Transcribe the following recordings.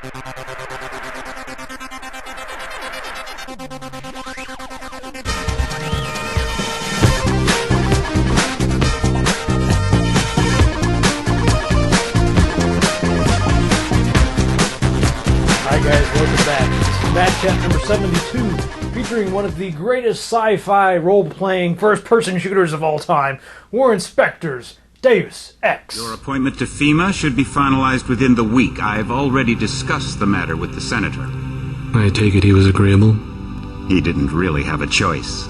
Hi guys, welcome back. This is Mad Chat number 72, featuring one of the greatest sci-fi role-playing first-person shooters of all time, Warren Spector's Deus Ex. Your appointment to FEMA should be finalized within the week. I've already discussed the matter with the senator. I take it he was agreeable? He didn't really have a choice.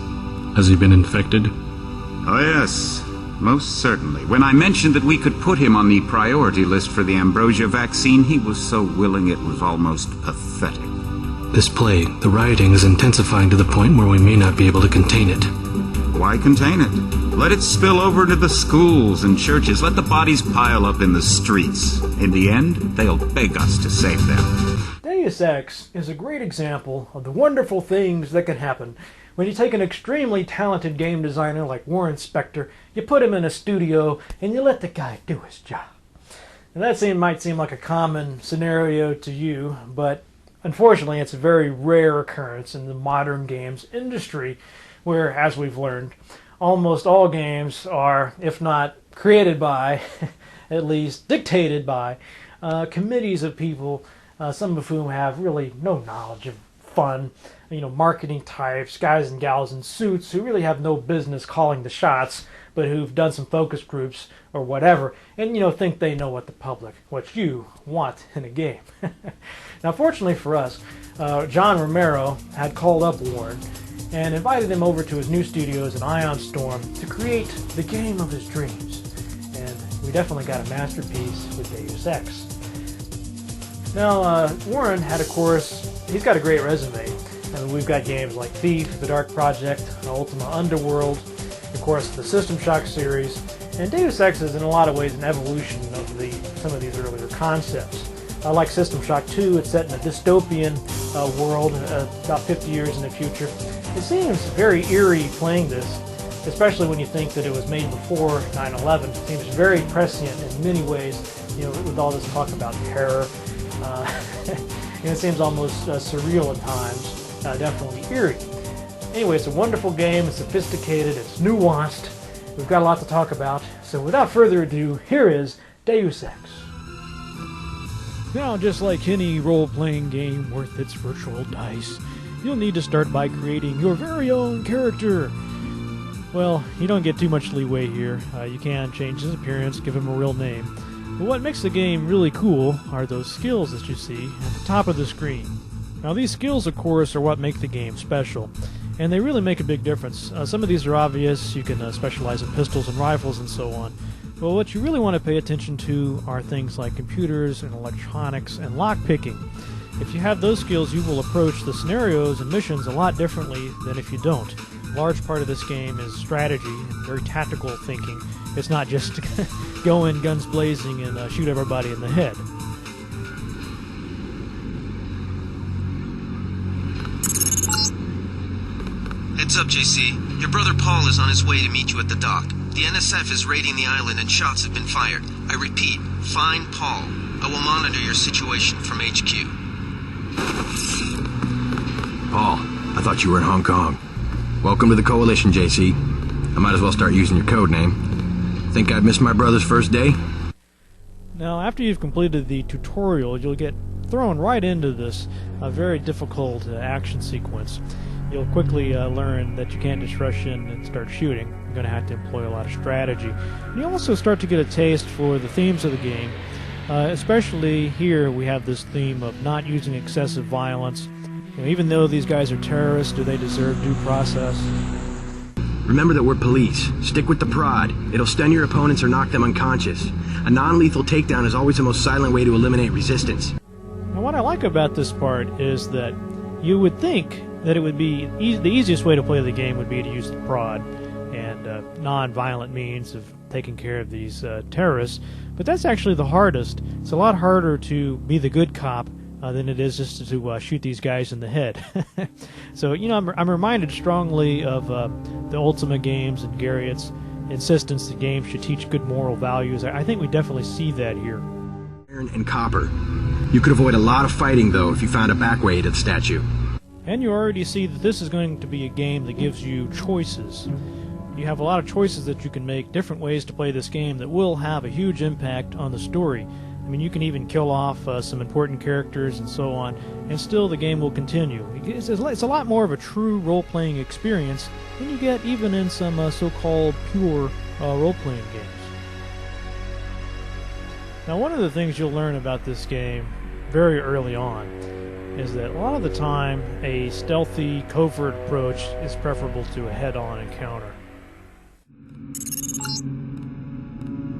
Has he been infected? Oh yes, most certainly. When I mentioned that we could put him on the priority list for the ambrosia vaccine, he was so willing it was almost pathetic. This plague, the rioting is intensifying to the point where we may not be able to contain it. Why contain it? Let it spill over to the schools and churches. Let the bodies pile up in the streets. In the end, they'll beg us to save them. Deus Ex is a great example of the wonderful things that can happen when you take an extremely talented game designer like Warren Spector, you put him in a studio, and you let the guy do his job. And that might seem like a common scenario to you, but unfortunately it's a very rare occurrence in the modern games industry, where, as we've learned, almost all games are, if not created by, at least dictated by, committees of people, some of whom have really no knowledge of fun, marketing types, guys and gals in suits who really have no business calling the shots, but who've done some focus groups or whatever, and think they know what you want in a game. Now, fortunately for us, John Romero had called up Warren and invited him over to his new studios in Ion Storm to create the game of his dreams. And we definitely got a masterpiece with Deus Ex. Now, Warren had, of course, he's got a great resume. I mean, we've got games like Thief, The Dark Project, Ultima Underworld, of course, the System Shock series, and Deus Ex is in a lot of ways an evolution of some of these earlier concepts. Like System Shock 2, it's set in a dystopian world about 50 years in the future. It seems very eerie playing this, especially when you think that it was made before 9/11. It seems very prescient in many ways, with all this talk about terror. And it seems almost surreal at times, definitely eerie. Anyway, it's a wonderful game, it's sophisticated, it's nuanced. We've got a lot to talk about, so without further ado, here is Deus Ex. Now, just like any role-playing game worth its virtual dice, you'll need to start by creating your very own character. Well, you don't get too much leeway here. You can change his appearance, give him a real name. But what makes the game really cool are those skills that you see at the top of the screen. Now, these skills, of course, are what make the game special, and they really make a big difference. Some of these are obvious. You can specialize in pistols and rifles and so on. But what you really want to pay attention to are things like computers and electronics and lockpicking. If you have those skills, you will approach the scenarios and missions a lot differently than if you don't. A large part of this game is strategy and very tactical thinking. It's not just go in guns blazing and shoot everybody in the head. Heads up, JC. Your brother Paul is on his way to meet you at the dock. The NSF is raiding the island and shots have been fired. I repeat, find Paul. I will monitor your situation from HQ. Paul, I thought you were in Hong Kong. Welcome to the Coalition, JC. I might as well start using your code name. Think I'd miss my brother's first day? Now, after you've completed the tutorial, you'll get thrown right into this very difficult action sequence. You'll quickly learn that you can't just rush in and start shooting. You're going to have to employ a lot of strategy. And you also start to get a taste for the themes of the game. Especially here, we have this theme of not using excessive violence. Even though these guys are terrorists, do they deserve due process? Remember that we're police. Stick with the prod. It'll stun your opponents or knock them unconscious. A non-lethal takedown is always the most silent way to eliminate resistance. Now, what I like about this part is that you would think that it would be the easiest way to play the game would be to use the prod and non-violent means of taking care of these terrorists, but that's actually the hardest. It's a lot harder to be the good cop than it is just to shoot these guys in the head. So, I'm reminded strongly of the Ultima games and Garriott's insistence that games should teach good moral values. I think we definitely see that here. Iron and copper. You could avoid a lot of fighting, though, if you found a back way to the statue. And you already see that this is going to be a game that gives you choices. You have a lot of choices that you can make, different ways to play this game that will have a huge impact on the story. I mean, you can even kill off some important characters and so on, and still the game will continue. It's a lot more of a true role-playing experience than you get even in some so-called pure role-playing games. Now, one of the things you'll learn about this game very early on is that a lot of the time a stealthy, covert approach is preferable to a head-on encounter.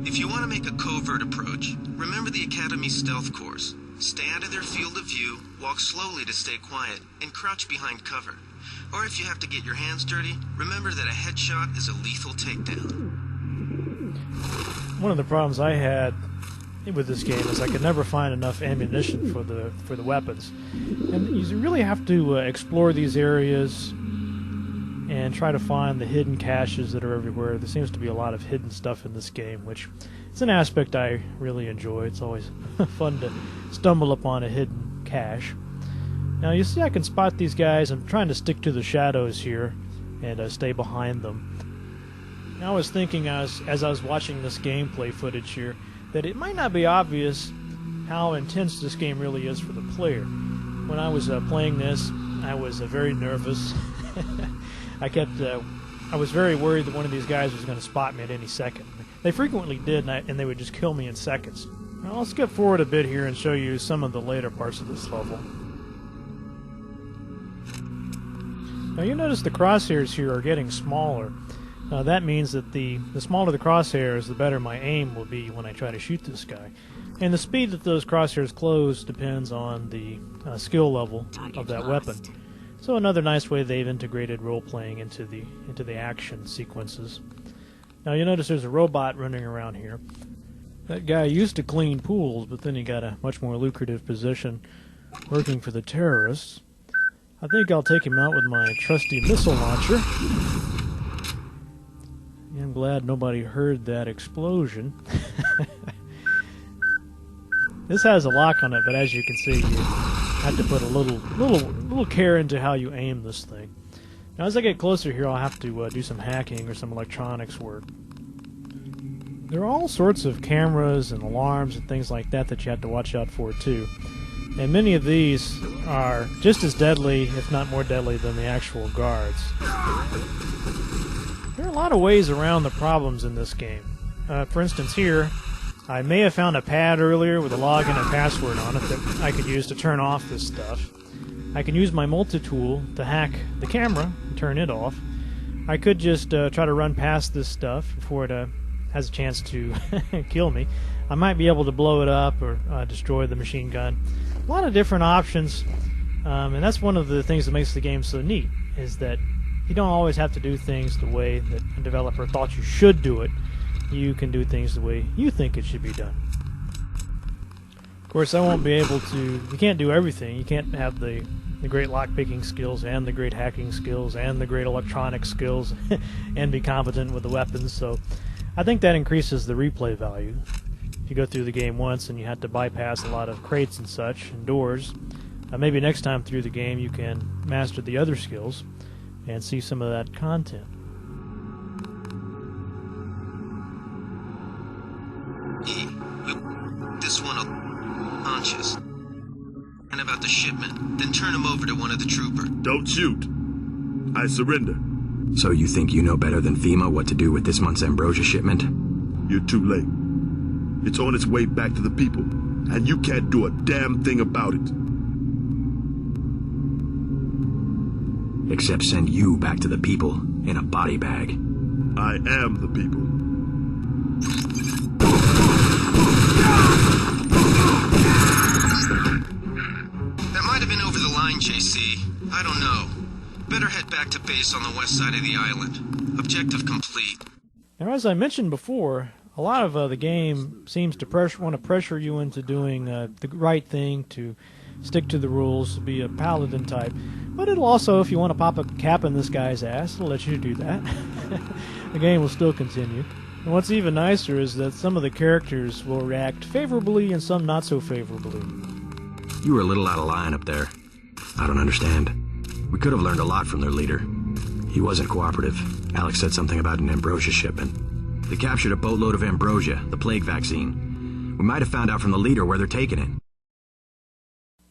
If you want to make a covert approach, remember the Academy's stealth course. Stay out of their field of view, walk slowly to stay quiet, and crouch behind cover. Or if you have to get your hands dirty, remember that a headshot is a lethal takedown. One of the problems I had with this game is I could never find enough ammunition for the weapons, and you really have to explore these areas and try to find the hidden caches that are everywhere. There seems to be a lot of hidden stuff in this game, which is an aspect I really enjoy. It's always fun to stumble upon a hidden cache. Now you see I can spot these guys. I'm trying to stick to the shadows here and stay behind them. Now I was thinking as I was watching this gameplay footage here that it might not be obvious how intense this game really is for the player. When I was playing this, I was very nervous. I was very worried that one of these guys was going to spot me at any second. They frequently did, and they would just kill me in seconds. Now, I'll skip forward a bit here and show you some of the later parts of this level. Now you notice the crosshairs here are getting smaller. That means that the smaller the crosshairs, the better my aim will be when I try to shoot this guy. And the speed that those crosshairs close depends on the skill level of that weapon. So another nice way they've integrated role-playing into the action sequences. Now you notice there's a robot running around here. That guy used to clean pools, but then he got a much more lucrative position working for the terrorists. I think I'll take him out with my trusty missile launcher. I'm glad nobody heard that explosion. This has a lock on it, but as you can see, you have to put a little care into how you aim this thing. Now, as I get closer here, I'll have to do some hacking or some electronics work. There are all sorts of cameras and alarms and things like that you have to watch out for, too. And many of these are just as deadly, if not more deadly, than the actual guards. There are a lot of ways around the problems in this game. For instance, here, I may have found a pad earlier with a login and password on it that I could use to turn off this stuff. I can use my multi-tool to hack the camera and turn it off. I could just try to run past this stuff before it has a chance to kill me. I might be able to blow it up or destroy the machine gun. A lot of different options, and that's one of the things that makes the game so neat, is that you don't always have to do things the way that a developer thought you should do it. You can do things the way you think it should be done. Of course, I won't be able to... You can't do everything. You can't have the great lockpicking skills and the great hacking skills and the great electronic skills and be competent with the weapons, so I think that increases the replay value. If you go through the game once and you have to bypass a lot of crates and such and doors, maybe next time through the game you can master the other skills and see some of that content. This one conscious. And about the shipment, then turn him over to one of the troopers. Don't shoot. I surrender. So you think you know better than FEMA what to do with this month's ambrosia shipment? You're too late. It's on its way back to the people, and you can't do a damn thing about it. Except send you back to the people in a body bag. I am the people. That might have been over the line, JC. I don't know. Better head back to base on the west side of the island. Objective complete. Now, as I mentioned before, a lot of the game seems to want to pressure you into doing the right thing, to stick to the rules, to be a paladin type. But it'll also, if you want to pop a cap in this guy's ass, it'll let you do that. The game will still continue. And what's even nicer is that some of the characters will react favorably and some not so favorably. You were a little out of line up there. I don't understand. We could have learned a lot from their leader. He wasn't cooperative. Alex said something about an ambrosia shipment. They captured a boatload of ambrosia, the plague vaccine. We might have found out from the leader where they're taking it.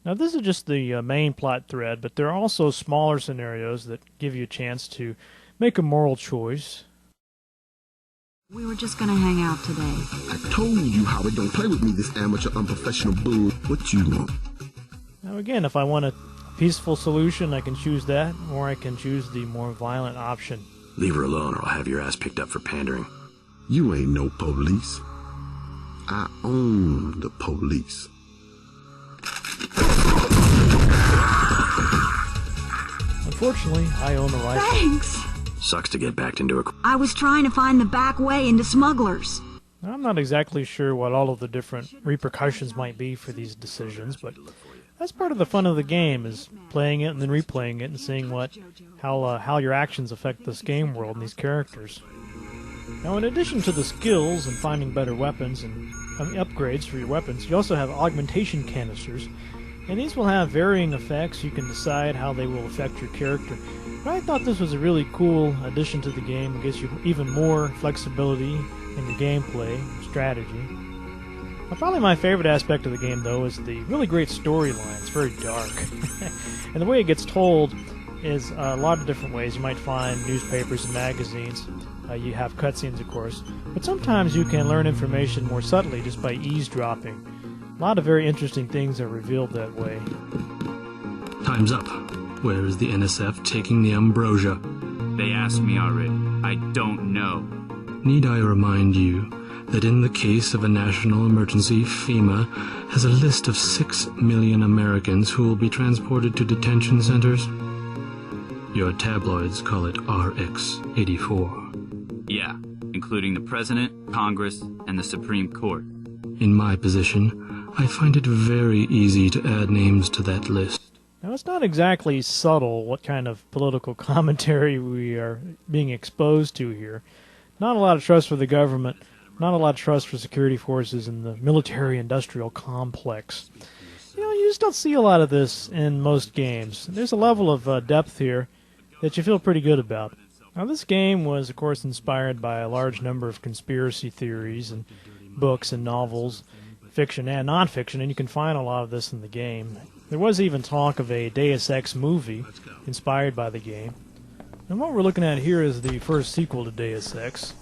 Now, this is just the main plot thread, but there are also smaller scenarios that give you a chance to make a moral choice. We were just gonna hang out today. I told you, Howard, don't play with me, this amateur unprofessional bull. What you want? Now, again, if I want a peaceful solution, I can choose that, or I can choose the more violent option. Leave her alone or I'll have your ass picked up for pandering. You ain't no police. I own the police. Unfortunately, I own the rifle. Thanks! Sucks to get backed into a... I was trying to find the back way into smugglers. Now, I'm not exactly sure what all of the different repercussions might be for these decisions, but that's part of the fun of the game, is playing it and then replaying it and seeing how your actions affect this game world and these characters. Now, in addition to the skills and finding better weapons and upgrades for your weapons, you also have augmentation canisters, and these will have varying effects. You can decide how they will affect your character. But I thought this was a really cool addition to the game. It gives you even more flexibility in your gameplay and strategy. Now, probably my favorite aspect of the game, though, is the really great storyline. It's very dark. And the way it gets told is a lot of different ways. You might find newspapers and magazines. You have cutscenes, of course. But sometimes you can learn information more subtly just by eavesdropping. A lot of very interesting things are revealed that way. Time's up. Where is the NSF taking the ambrosia? They asked me already. I don't know. Need I remind you that in the case of a national emergency, FEMA has a list of 6 million Americans who will be transported to detention centers? Your tabloids call it RX-84. Yeah, including the President, Congress, and the Supreme Court. In my position, I find it very easy to add names to that list. Now, it's not exactly subtle what kind of political commentary we are being exposed to here. Not a lot of trust for the government, not a lot of trust for security forces and the military-industrial complex. You just don't see a lot of this in most games. There's a level of depth here that you feel pretty good about. Now, this game was, of course, inspired by a large number of conspiracy theories and books and novels, fiction and nonfiction, and you can find a lot of this in the game. There was even talk of a Deus Ex movie inspired by the game. And what we're looking at here is the first sequel to Deus Ex,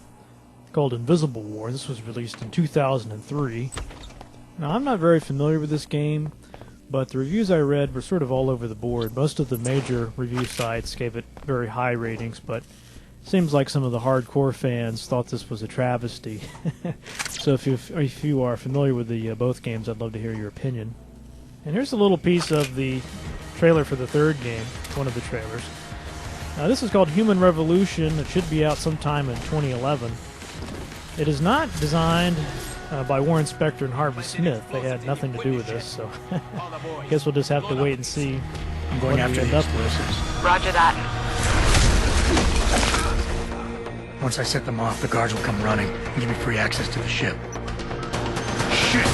called Invisible War. This was released in 2003. Now, I'm not very familiar with this game, but the reviews I read were sort of all over the board. Most of the major review sites gave it very high ratings, but it seems like some of the hardcore fans thought this was a travesty. So if you are familiar with the both games, I'd love to hear your opinion. And here's a little piece of the trailer for the third game, one of the trailers. Now, this is called Human Revolution. It should be out sometime in 2011. It is not designed by Warren Spector and Harvey Smith. They had nothing to do with this, so I guess we'll just have to wait and see what we end up with. Roger that. Once I set them off, the guards will come running and give me free access to the ship. Shit!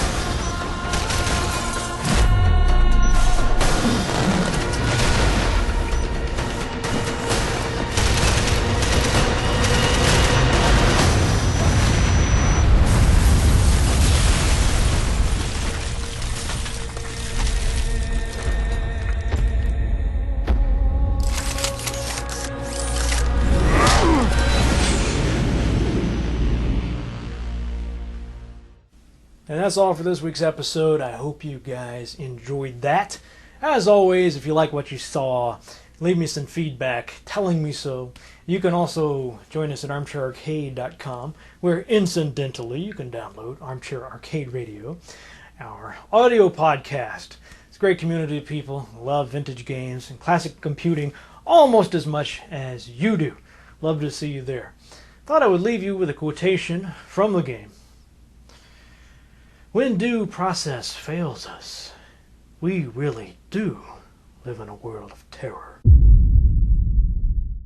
And that's all for this week's episode. I hope you guys enjoyed that. As always, if you like what you saw, leave me some feedback telling me so. You can also join us at armchairarcade.com, where incidentally you can download Armchair Arcade Radio, our audio podcast. It's a great community of people who love vintage games and classic computing almost as much as you do. Love to see you there. Thought I would leave you with a quotation from the game. When due process fails us, we really do live in a world of terror.